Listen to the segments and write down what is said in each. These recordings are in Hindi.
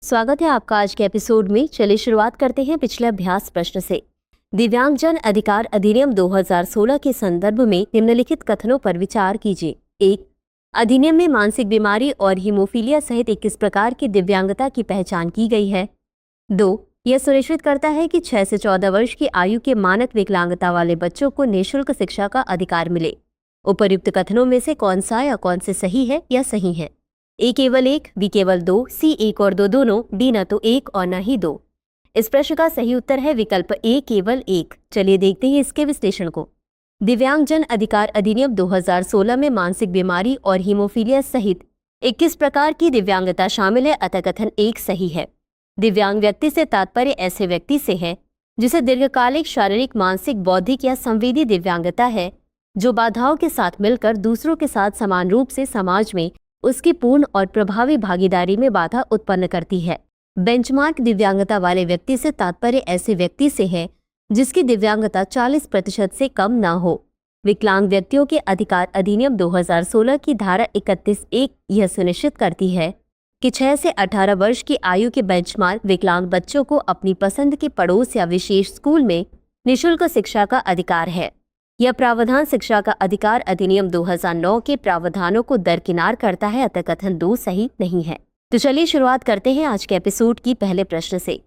स्वागत है आपका आज के एपिसोड में। चलिए शुरुआत करते हैं पिछले अभ्यास प्रश्न से। दिव्यांगजन अधिकार अधिनियम 2016 के संदर्भ में निम्नलिखित कथनों पर विचार कीजिए। 1. अधिनियम में मानसिक बीमारी और हीमोफीलिया सहित 21 प्रकार की दिव्यांगता की पहचान की गई है। 2. यह सुनिश्चित करता है कि 6 से 14 वर्ष की आयु के मानक विकलांगता वाले बच्चों को निःशुल्क शिक्षा का अधिकार मिले। उपर्युक्त कथनों में से कौन सा या कौन से सही है या सही है? ए केवल 1, बी केवल 2, सी 1 और 2 दोनों, डी न तो 1 और न ही 2। इस प्रश्न का सही उत्तर है विकल्प ए केवल 1। चलिए देखते हैं इसके विश्लेषण को। दिव्यांगजन अधिकार अधिनियम 2016 में मानसिक बीमारी और हीमोफीलिया सहित 21 प्रकार की दिव्यांगता शामिल है, अतः कथन 1 सही है। दिव्यांग व्यक्ति से तात्पर्य ऐसे व्यक्ति से है जिसे दीर्घकालिक शारीरिक, मानसिक, बौद्धिक या संवेदी दिव्यांगता है, जो बाधाओं के साथ मिलकर दूसरों के साथ समान रूप से समाज में उसकी पूर्ण और प्रभावी भागीदारी में बाधा उत्पन्न करती है। बेंचमार्क दिव्यांगता वाले व्यक्ति से तात्पर्य ऐसे व्यक्ति से है जिसकी दिव्यांगता 40% से कम न हो। विकलांग व्यक्तियों के अधिकार अधिनियम 2016 की धारा 31(1) यह सुनिश्चित करती है कि 6 से 18 वर्ष की आयु के बेंचमार्क विकलांग बच्चों को अपनी पसंद के पड़ोस या विशेष स्कूल में निःशुल्क शिक्षा का अधिकार है। यह प्रावधान शिक्षा का अधिकार अधिनियम 2009 के प्रावधानों को दरकिनार करता है, अतः कथन 2 सही नहीं है। तो चलिए शुरुआत करते हैं आज के एपिसोड की पहले प्रश्न से।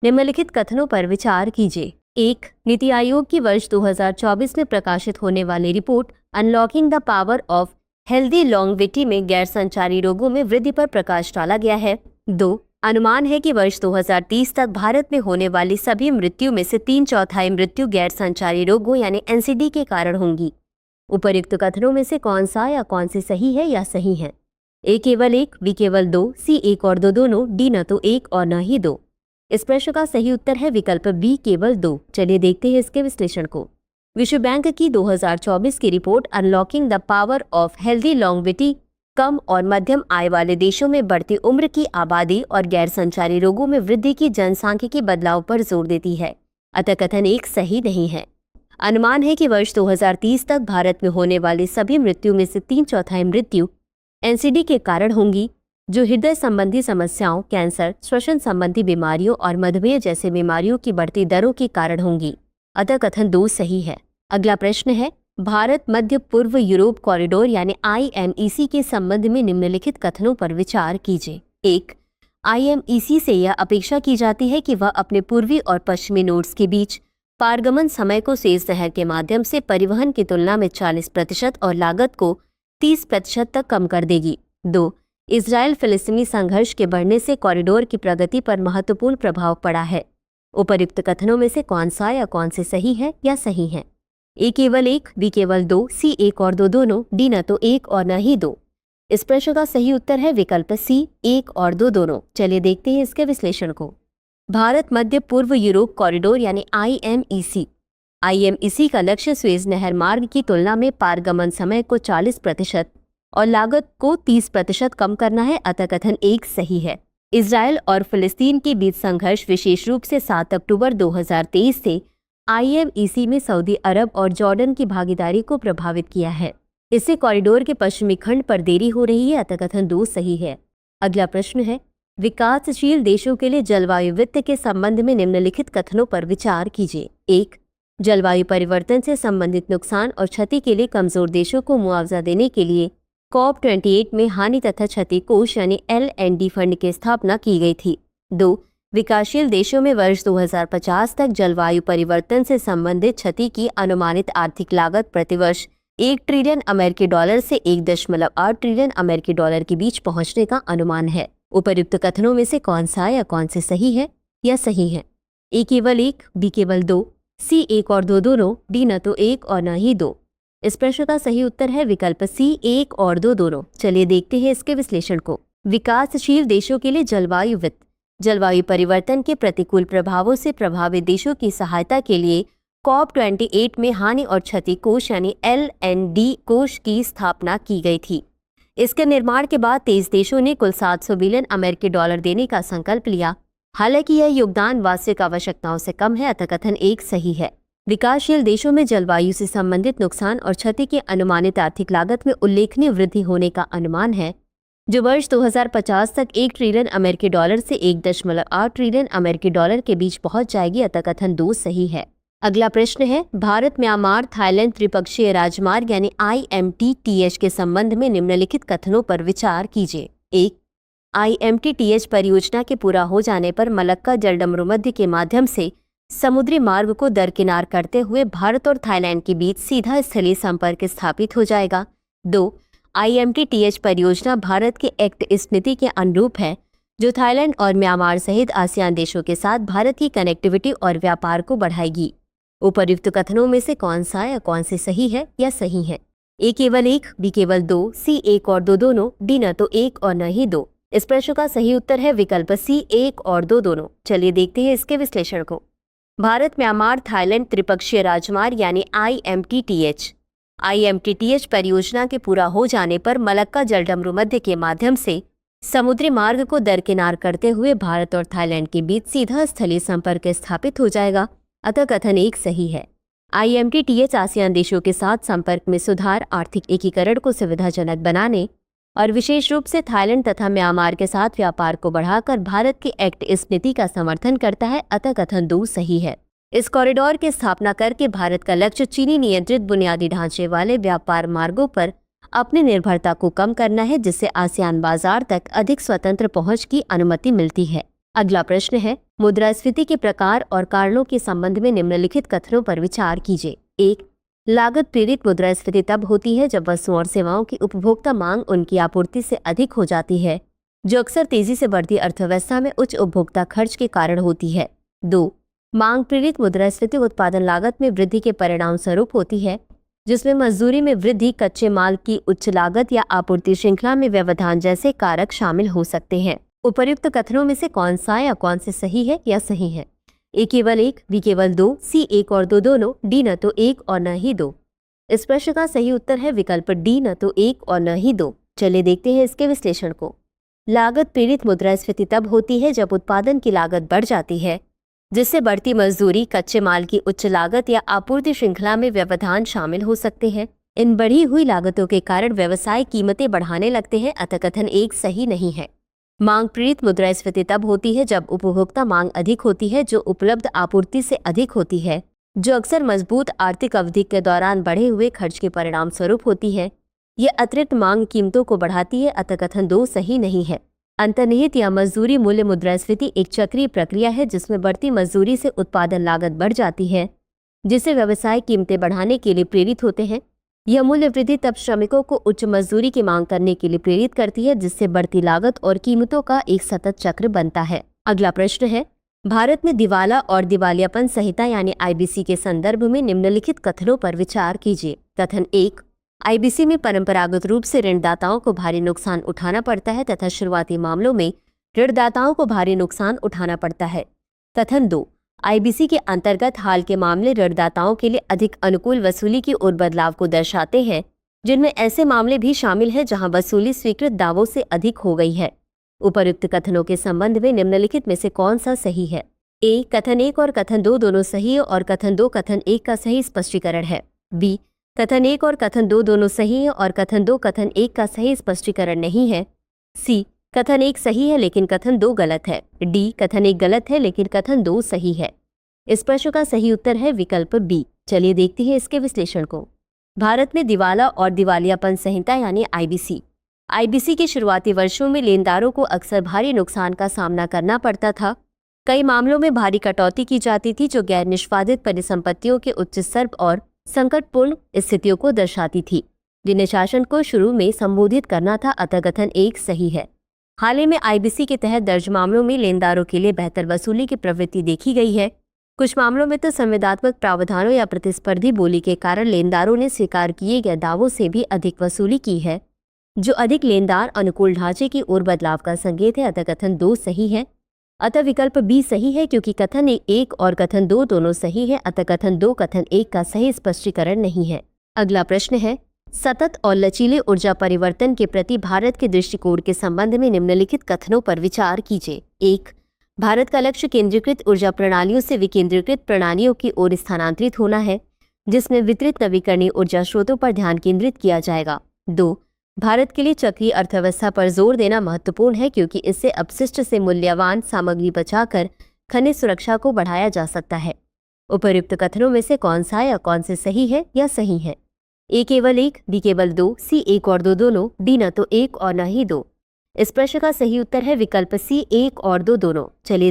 निम्नलिखित कथनों पर विचार कीजिए। 1. नीति आयोग की वर्ष 2024 में प्रकाशित होने वाली report unlocking the power of healthy longevity में गैर संचारी रोगों में वृद्धि पर प्रकाश डाला गया है। 2. अनुमान है कि वर्ष 2030 तक भारत में होने वाली सभी मृत्यु में से 3/4 मृत्यु गैर संचारी रोगों यानी एनसीडी के कारण होंगी। उपर्युक्त कथनों में से कौन सा या कौन से सही है या सही है? ए केवल 1, बी केवल 2, सी 1 और 2 दोनों, डी न तो 1 और न ही 2। इस प्रश्न का सही उत्तर है विकल्प बी केवल 2। चलिए देखते हैं इसके विश्लेषण को। विश्व बैंक की 2024 की report unlocking the power of healthy longevity कम और मध्यम आय वाले देशों में बढ़ती उम्र की आबादी और गैर संचारी रोगों में वृद्धि की जनसांख्यिकी बदलाव पर जोर देती है, अतः कथन 1 सही नहीं है। अनुमान है कि वर्ष 2030 तक भारत में होने वाली सभी मृत्यु में से 3/4 मृत्यु एनसीडी के कारण होंगी, जो हृदय संबंधी समस्याओं, कैंसर, श्वसन संबंधी बीमारियों और मधुमेह जैसे बीमारियों की बढ़ती दरों के कारण होंगी, अतः कथन 2 सही है। अगला प्रश्न है भारत मध्य पूर्व यूरोप कॉरिडोर यानी IMEC के संबंध में निम्नलिखित कथनों पर विचार कीजिए। 1. IMEC से यह अपेक्षा की जाती है कि वह अपने पूर्वी और पश्चिमी नोड्स के बीच पारगमन समय को सुएज नहर के माध्यम से परिवहन की तुलना में 40% और लागत को 30% तक कम कर देगी। 2. इजराइल फिलिस्तीनी संघर्ष के बढ़ने से कॉरिडोर की प्रगति पर महत्वपूर्ण प्रभाव पड़ा है। उपर्युक्त कथनों में से कौन सा या कौन से सही है या सही है? ए केवल 1, बी केवल 2, सी 1 और 2 दोनों, डी न तो 1 और न ही 2। इस प्रश्न का सही उत्तर है विकल्प सी 1 और 2 दोनों। चलिए देखते हैं इसके विश्लेषण को। भारत मध्य पूर्व यूरोप कॉरिडोर यानी IMEC का लक्ष्य सुएज नहर मार्ग की तुलना में पारगमन समय को 40% और लागत को 30% कम करना है, अतः कथन 1 सही है। इजराइल और फिलिस्तीन के बीच संघर्ष विशेष रूप से 7 अक्टूबर 2023 से IMEC में सऊदी अरब और जॉर्डन की भागीदारी को प्रभावित किया है। इससे कॉरिडोर के पश्चिमी खंड पर देरी हो रही है, अतः कथन 2 सही है। अगला प्रश्न है विकासशील देशों के लिए जलवायु वित्त के संबंध में निम्नलिखित कथनों पर विचार कीजिए। 1. जलवायु परिवर्तन से संबंधित नुकसान और क्षति के लिए कमजोर देशों को मुआवजा देने के लिए COP28 में हानि तथा क्षति कोष यानी L&D फंड की स्थापना की गई थी। 2. विकासशील देशों में वर्ष 2050 तक जलवायु परिवर्तन से संबंधित क्षति की अनुमानित आर्थिक लागत प्रतिवर्ष $1 ट्रिलियन से $1.8 ट्रिलियन के बीच पहुंचने का अनुमान है। उपर्युक्त कथनों में से कौन सा या कौन से सही है या सही है? ए केवल 1, बी केवल 2, सी 1 और 2 दोनों, डी न तो 1 और न ही 2। इस प्रश्न का सही उत्तर है विकल्प सी 1 और 2 दोनों। चलिए देखते हैं इसके विश्लेषण को। विकासशील देशों के लिए जलवायु वित्त जलवायु परिवर्तन के प्रतिकूल प्रभावों से प्रभावित देशों की सहायता के लिए COP28 में हानि और क्षति कोष यानी L&D कोष की स्थापना की गई थी। इसके निर्माण के बाद 23 देशों ने कुल $700 बिलियन देने का संकल्प लिया। हालांकि यह योगदान वास्तविक आवश्यकताओं से कम है, अतः कथन 1 सही है। विकासशील देशों में जलवायु से संबंधित नुकसान और क्षति की अनुमानित आर्थिक लागत में उल्लेखनीय वृद्धि होने का अनुमान है। जो वर्ष 2050 तक 1 ट्रिलियन अमेरिकी डॉलर से 1.8 ट्रिलियन अमेरिकी डॉलर के बीच पहुंच जाएगी, अतः कथन 2 सही है। अगला प्रश्न है, भारत म्यांमार थाईलैंड त्रिपक्षीय राजमार्ग यानी IMTTH के संबंध में निम्नलिखित कथनों पर विचार कीजिए। 1. IMTTH परियोजना के पूरा हो जाने पर मलक्का जलडमरूमध्य के माध्यम से समुद्री मार्ग को दरकिनार करते हुए भारत और थाईलैंड के बीच सीधा स्थलीय संपर्क स्थापित हो जाएगा। 2. IMTTH परियोजना भारत के एक्ट ईस्ट नीति के अनुरूप है, जो थाईलैंड और म्यांमार सहित आसियान देशों के साथ भारत की कनेक्टिविटी और व्यापार को बढ़ाएगी। उपर्युक्त कथनों में से कौन सा या कौन से सही है या सही है? A केवल 1, B केवल 2, C 1 और 2 दोनों, D न तो 1 और न ही 2। इस प्रश्न का सही उत्तर है विकल्प C 1 और 2 दोनों। चलिए देखते हैं इसके विश्लेषण को। भारत म्यांमार थाईलैंड त्रिपक्षीय राजमार्ग यानी IMTTH परियोजना के पूरा हो जाने पर मलक्का जलडमरूमध्य के माध्यम से समुद्री मार्ग को दरकिनार करते हुए भारत और थाईलैंड के बीच सीधा स्थलीय संपर्क स्थापित हो जाएगा, अतः कथन 1 सही है। IMTTH आसियान देशों के साथ संपर्क में सुधार, आर्थिक एकीकरण को सुविधाजनक बनाने और विशेष रूप से थाईलैंड तथा म्यांमार के साथ व्यापार को बढ़ाकर भारत की एक्ट ईस्ट नीति का समर्थन करता है, अतः कथन 2 सही है। इस कॉरिडोर की स्थापना करके भारत का लक्ष्य चीनी नियंत्रित बुनियादी ढांचे वाले व्यापार मार्गों पर अपनी निर्भरता को कम करना है, जिससे आसियान बाजार तक अधिक स्वतंत्र पहुंच की अनुमति मिलती है। अगला प्रश्न है, मुद्रास्फीति के प्रकार और कारणों के संबंध में निम्नलिखित कथनों पर विचार कीजिए। 1. लागत प्रेरित मुद्रास्फीति तब होती है जब वस्तुओं और सेवाओं की उपभोक्ता मांग उनकी आपूर्ति से अधिक हो जाती है, जो अक्सर तेजी से बढ़ती अर्थव्यवस्था में उच्च उपभोक्ता खर्च के कारण होती है। 2. मांग प्रेरित मुद्रास्फीति उत्पादन लागत में वृद्धि के परिणाम स्वरूप होती है, जिसमें मजदूरी में वृद्धि, कच्चे माल की उच्च लागत या आपूर्ति श्रृंखला में व्यवधान जैसे कारक शामिल हो सकते हैं। उपर्युक्त कथनों में से कौन सा या कौन से सही है या सही है? A केवल 1, B केवल 2, C 1 और 2 दोनों, D न तो 1 और न ही 2। इस प्रश्न का सही उत्तर है विकल्प D न तो 1 और न ही 2। चलिए देखते हैं इसके विश्लेषण को। लागत प्रेरित मुद्रास्फीति तब होती है जब उत्पादन की लागत बढ़ जाती है, जिससे बढ़ती मजदूरी, कच्चे माल की उच्च लागत या आपूर्ति श्रृंखला में व्यवधान शामिल हो सकते हैं। इन बढ़ी हुई लागतों के कारण व्यवसाय कीमतें बढ़ाने लगते हैं, अतः कथन 1 सही नहीं है। मांग प्रेरित मुद्रास्फीति तब होती है जब उपभोक्ता मांग अधिक होती है, जो उपलब्ध आपूर्ति से अधिक होती है, जो अक्सर मजबूत आर्थिक अवधि के दौरान बढ़े हुए खर्च के परिणाम स्वरूप होती है। यह अतिरिक्त मांग कीमतों को बढ़ाती है, अतः कथन 2 सही नहीं है। अंतर्निहित या मजदूरी मूल्य मुद्रास्फीति एक चक्रीय प्रक्रिया है, जिसमें बढ़ती मजदूरी से उत्पादन लागत बढ़ जाती है, जिससे व्यवसाय कीमतें बढ़ाने के लिए प्रेरित होते हैं। यह मूल्य वृद्धि तब श्रमिकों को उच्च मजदूरी की मांग करने के लिए प्रेरित करती है, जिससे बढ़ती लागत और कीमतों का एक सतत चक्र बनता है। अगला प्रश्न है, भारत में दिवाला और दिवालियापन संहिता यानी IBC के संदर्भ में निम्नलिखित कथनों पर विचार कीजिए। कथन 1, IBC में परंपरागत रूप से ऋणदाताओं को भारी नुकसान उठाना पड़ता है तथा शुरुआती मामलों में ऋणदाताओं को भारी नुकसान उठाना पड़ता है। कथन 2, IBC के अंतर्गत हाल के मामले ऋणदाताओं के लिए अधिक अनुकूल वसूली की ओर बदलाव को दर्शाते हैं, जिनमें ऐसे मामले भी शामिल हैं जहां वसूली स्वीकृत दावों से अधिक हो गई है। उपर्युक्त कथनों के संबंध में निम्नलिखित में से कौन सा सही है? A, कथन 1 और कथन 2 दोनों सही है और कथन 2 कथन 1 का सही स्पष्टीकरण है। B, कथन 1 और कथन 2 दोनों सही है और कथन 2 कथन 1 का सही स्पष्टीकरण नहीं है। C, कथन 1 सही है लेकिन कथन 2 गलत है। D, कथन 1 गलत है लेकिन कथन 2 सही है। इस प्रश्न का सही उत्तर है विकल्प B। चलिए देखते हैं इसके विश्लेषण को। भारत में दिवाला और दिवालियापन संहिता यानी IBC के शुरुआती वर्षों में लेनदारों को अक्सर भारी नुकसान का सामना करना पड़ता था। कई मामलों में भारी कटौती की जाती थी, जो गैर निष्पादित परिसंपत्तियों के उच्च स्तर और संकटपूर्ण स्थितियों को दर्शाती थी, जिन्हें शासन को शुरू में संबोधित करना था, अतः कथन 1 सही है। हाल ही में IBC के तहत दर्ज मामलों में लेनदारों के लिए बेहतर वसूली की प्रवृत्ति देखी गई है। कुछ मामलों में तो संविदात्मक प्रावधानों या प्रतिस्पर्धी बोली के कारण लेनदारों ने स्वीकार किए गए दावों से भी अधिक वसूली की है, जो अधिक लेनदार अनुकूल ढांचे की ओर बदलाव का संकेत है, अतः कथन 2 सही है। अतः विकल्प B सही है, क्योंकि कथन 1 और कथन 2 दोनों सही है, अतः कथन 2 कथन 1 का सही स्पष्टीकरण नहीं है। अगला प्रश्न है, सतत और लचीले ऊर्जा परिवर्तन के प्रति भारत के दृष्टिकोण के संबंध में निम्नलिखित कथनों पर विचार कीजिए। 1, भारत का लक्ष्य केंद्रीकृत ऊर्जा प्रणालियों से विकेंद्रीकृत प्रणालियों की ओर स्थानांतरित होना है, जिसमें वितरित नवीकरणीय ऊर्जा स्रोतों पर ध्यान केंद्रित किया जाएगा। 2, भारत के लिए चक्रीय अर्थव्यवस्था पर जोर देना महत्वपूर्ण है क्योंकि इससे अपशिष्ट से मूल्यवान सामग्री बचाकर खनिज सुरक्षा को बढ़ाया जा सकता है। उपर्युक्त कथनों में से कौन सा या कौन से सही है या सही है? ए केवल 1, बी केवल 2, सी 1 और 2 दोनों, डी न तो 1 और न ही 2। इस प्रश्न का सही उत्तर है विकल्प सी 1 और 2 दोनों। चलिए